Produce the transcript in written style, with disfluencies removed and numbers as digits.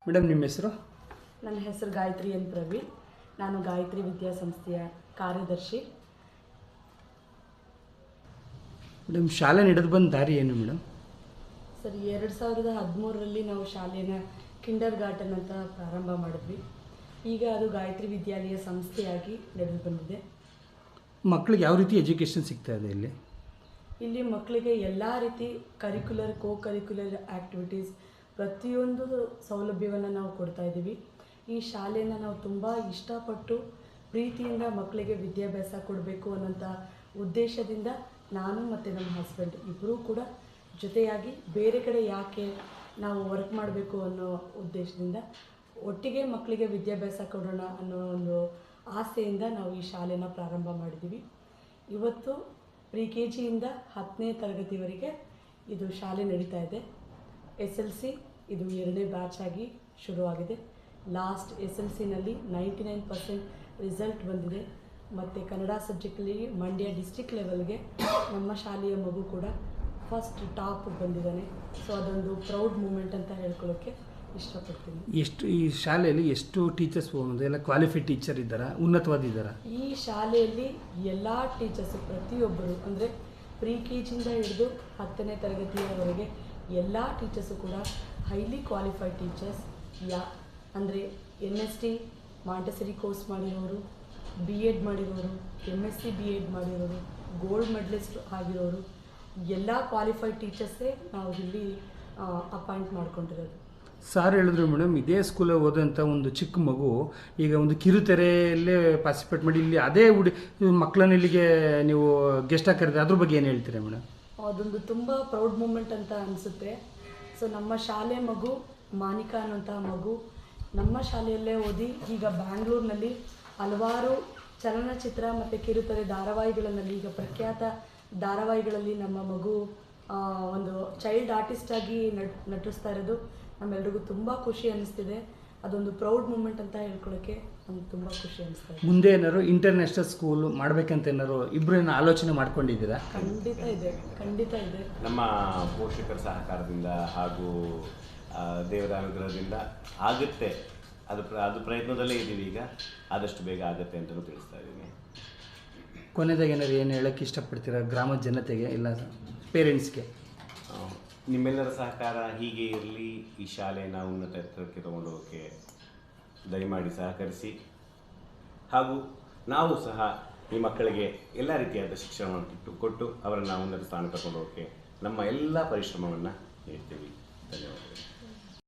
Madam ನಿಮ್ಮ ಹೆಸರು? ನನ್ನ ಹೆಸರು ಗಾಯತ್ರಿ ಎನ್ ಪ್ರವೀಣ್. ನಾನು ಗಾಯತ್ರಿ ವಿದ್ಯಾಸಂಸ್ಥೆಯ ಕಾರ್ಯದರ್ಶಿ. ಮೇಡಮ್ ಶಾಲೆ ನಡೆದು ಬಂದ ದಾರಿ ಏನು ಮೇಡಮ್? ಸರ್, 2013ರಲ್ಲಿ ನಾವು ಶಾಲೆನ ಕಿಂಡರ್ ಗಾರ್ಟನ್ ಅಂತ ಪ್ರಾರಂಭ ಮಾಡಿದ್ವಿ. ಈಗ ಅದು ಗಾಯತ್ರಿ ವಿದ್ಯಾಲಯ ಸಂಸ್ಥೆಯಾಗಿ ನಡೆದು ಬಂದಿದೆ. ಮಕ್ಕಳಿಗೆ ಯಾವ ರೀತಿ ಎಜುಕೇಷನ್ ಸಿಗ್ತಾ ಇದೆ ಇಲ್ಲಿ ಮಕ್ಕಳಿಗೆ ಎಲ್ಲ ರೀತಿ ಕರಿಕ್ಯುಲರ್, ಕೋ ಕರಿಕ್ಯುಲರ್ ಆ್ಯಕ್ಟಿವಿಟೀಸ್ ಪ್ರತಿಯೊಂದು ಸೌಲಭ್ಯವನ್ನು ನಾವು ಕೊಡ್ತಾ ಇದ್ದೀವಿ. ಈ ಶಾಲೆಯನ್ನು ನಾವು ತುಂಬ ಇಷ್ಟಪಟ್ಟು ಪ್ರೀತಿಯಿಂದ ಮಕ್ಕಳಿಗೆ ವಿದ್ಯಾಭ್ಯಾಸ ಕೊಡಬೇಕು ಅನ್ನೋಂಥ ಉದ್ದೇಶದಿಂದ ನಾನು ಮತ್ತು ನಮ್ಮ ಹಸ್ಬೆಂಡ್ ಇಬ್ಬರೂ ಕೂಡ ಜೊತೆಯಾಗಿ ಬೇರೆ ಕಡೆ ಯಾಕೆ ನಾವು ವರ್ಕ್ ಮಾಡಬೇಕು ಅನ್ನೋ ಉದ್ದೇಶದಿಂದ ಒಟ್ಟಿಗೆ ಮಕ್ಕಳಿಗೆ ವಿದ್ಯಾಭ್ಯಾಸ ಕೊಡೋಣ ಅನ್ನೋ ಒಂದು ಆಸೆಯಿಂದ ನಾವು ಈ ಶಾಲೆನ ಪ್ರಾರಂಭ ಮಾಡಿದ್ದೀವಿ. ಇವತ್ತು ಪ್ರಿ-KG ಇಂದ 10ನೇ ತರಗತಿವರೆಗೆ ಇದು ಶಾಲೆ ನಡೀತಾ ಇದೆ. SLC ಇದು 2ನೇ ಬ್ಯಾಚ್ ಆಗಿ ಶುರುವಾಗಿದೆ. ಲಾಸ್ಟ್ SLCನಲ್ಲಿ 99% ರಿಸಲ್ಟ್ ಬಂದಿದೆ. ಮತ್ತು ಕನ್ನಡ ಸಬ್ಜೆಕ್ಟಲ್ಲಿ ಮಂಡ್ಯ ಡಿಸ್ಟ್ರಿಕ್ಟ್ ಲೆವೆಲ್ಗೆ ನಮ್ಮ ಶಾಲೆಯ ಮಗು ಕೂಡ ಫಸ್ಟ್ ಟಾಪ್ ಬಂದಿದ್ದಾನೆ. ಸೊ ಅದೊಂದು ಪ್ರೌಡ್ ಮೂಮೆಂಟ್ ಅಂತ ಹೇಳ್ಕೊಳ್ಳೋಕ್ಕೆ ಇಷ್ಟಪಡ್ತೀನಿ. ಈ ಶಾಲೆಯಲ್ಲಿ ಎಷ್ಟು ಟೀಚರ್ಸ್ ಹೋಗೋದು? ಎಲ್ಲ ಕ್ವಾಲಿಫೈಡ್ ಟೀಚರ್ ಇದ್ದಾರಾ, ಉನ್ನತವಾದಿದ್ದಾರಾ? ಈ ಶಾಲೆಯಲ್ಲಿ ಎಲ್ಲ ಟೀಚರ್ಸು ಪ್ರತಿಯೊಬ್ಬರು ಅಂದರೆ ಪ್ರಿ-KG ಇಂದ ಹಿಡಿದು 10ನೇ ತರಗತಿಯವರೆಗೆ ಎಲ್ಲ ಟೀಚರ್ಸು ಕೂಡ ಹೈಲಿ ಕ್ವಾಲಿಫೈಡ್ ಟೀಚರ್ಸ್. ಅಂದರೆ MST ಮಾಂಟೆಸರಿ ಕೋರ್ಸ್ ಮಾಡಿರೋರು, B.Ed ಮಾಡಿರೋರು, MSc B.Ed ಮಾಡಿರೋರು, ಗೋಲ್ಡ್ ಮೆಡಲಿಸ್ಟ್ ಆಗಿರೋರು, ಎಲ್ಲ ಕ್ವಾಲಿಫೈಡ್ ಟೀಚರ್ಸೇ ನಾವು ಇಲ್ಲಿ ಅಪಾಯಿಂಟ್ ಮಾಡ್ಕೊಂಡಿರೋದು. ಸಾರ್ ಹೇಳಿದ್ರು ಮೇಡಮ್, ಇದೇ ಸ್ಕೂಲಲ್ಲಿ ಓದೋಂಥ ಒಂದು ಚಿಕ್ಕ ಮಗು ಈಗ ಒಂದು ಕಿರುತೆರೆಯಲ್ಲೇ ಪಾರ್ಟಿಸಿಪೇಟ್ ಮಾಡಿ ಇಲ್ಲಿ ಅದೇ ಮಕ್ಕಳನ್ನ ಇಲ್ಲಿಗೆ ನೀವು ಗೆಸ್ಟಾಗಿ ಕರೆದ್ರೆ ಅದ್ರ ಬಗ್ಗೆ ಏನು ಹೇಳ್ತೀರಾ ಮೇಡಮ್? ಅದೊಂದು ತುಂಬ ಪ್ರೌಡ್ ಮೂಮೆಂಟ್ ಅಂತ ಅನಿಸುತ್ತೆ. ಸೊ ನಮ್ಮ ಶಾಲೆ ಮಗು ಮಾನಿಕಾ ಅನ್ನೋಂತಹ ಮಗು ನಮ್ಮ ಶಾಲೆಯಲ್ಲೇ ಓದಿ ಈಗ ಬ್ಯಾಂಗ್ಳೂರಿನಲ್ಲಿ ಹಲವಾರು ಚಲನಚಿತ್ರ ಮತ್ತು ಕಿರುತೆರೆ ಧಾರಾವಾಹಿಗಳಲ್ಲಿ, ಈಗ ಪ್ರಖ್ಯಾತ ಧಾರಾವಾಹಿಗಳಲ್ಲಿ ನಮ್ಮ ಮಗು ಒಂದು ಚೈಲ್ಡ್ ಆರ್ಟಿಸ್ಟಾಗಿ ನಟಿಸ್ತಾ ಇರೋದು ನಮ್ಮೆಲ್ರಿಗೂ ತುಂಬ ಖುಷಿ ಅನ್ನಿಸ್ತಿದೆ. ಅದೊಂದು ಪ್ರೌಡ್ ಮೂಮೆಂಟ್ ಅಂತ ಹೇಳ್ಕೊಳ್ಳೋಕ್ಕೆ ನಮ್ಗೆ ತುಂಬ ಖುಷಿ ಅನಿಸ್ತಾ ಇದೆ. ಮುಂದೆ ಏನಾದ್ರು ಇಂಟರ್ನ್ಯಾಷನಲ್ ಸ್ಕೂಲ್ ಮಾಡಬೇಕಂತ ಏನಾದ್ರು ಇಬ್ಬರೇನು ಆಲೋಚನೆ ಮಾಡ್ಕೊಂಡಿದ್ದೀರಾ? ಖಂಡಿತ ಇದೆ. ನಮ್ಮ ಪೋಷಕರ ಸಹಕಾರದಿಂದ ಹಾಗೂ ದೇವರ ಅನುಗ್ರಹದಿಂದ ಆಗುತ್ತೆ. ಅದು ಪ್ರಯತ್ನದಲ್ಲೇ ಇದ್ದೀವಿ. ಈಗ ಆದಷ್ಟು ಬೇಗ ಆಗುತ್ತೆ ಅಂತಲೂ ತಿಳಿಸ್ತಾ ಇದ್ದೀನಿ. ಕೊನೆದಾಗ ಏನಾದ್ರು ಏನು ಹೇಳೋಕ್ಕೆ ಇಷ್ಟಪಡ್ತೀರಾ ಗ್ರಾಮದ ಜನತೆಗೆ, ಇಲ್ಲ ಪೇರೆಂಟ್ಸ್ಗೆ? ನಿಮ್ಮೆಲ್ಲರ ಸಹಕಾರ ಹೀಗೆ ಇರಲಿ. ಈ ಶಾಲೆಯನ್ನು ಉನ್ನತ ಎತ್ತರಕ್ಕೆ ತಗೊಂಡೋಗೋಕ್ಕೆ ದಯಮಾಡಿ ಸಹಕರಿಸಿ. ಹಾಗೂ ನಾವು ಸಹ ಈ ಮಕ್ಕಳಿಗೆ ಎಲ್ಲ ರೀತಿಯಾದ ಶಿಕ್ಷಣವನ್ನು ಕೊಟ್ಟು ಅವರನ್ನು ಉನ್ನತ ಸ್ಥಾನ ತಗೊಂಡೋಗೋಕ್ಕೆ ನಮ್ಮ ಎಲ್ಲ ಪರಿಶ್ರಮವನ್ನು ನೀಡ್ತೀವಿ. ಧನ್ಯವಾದಗಳು.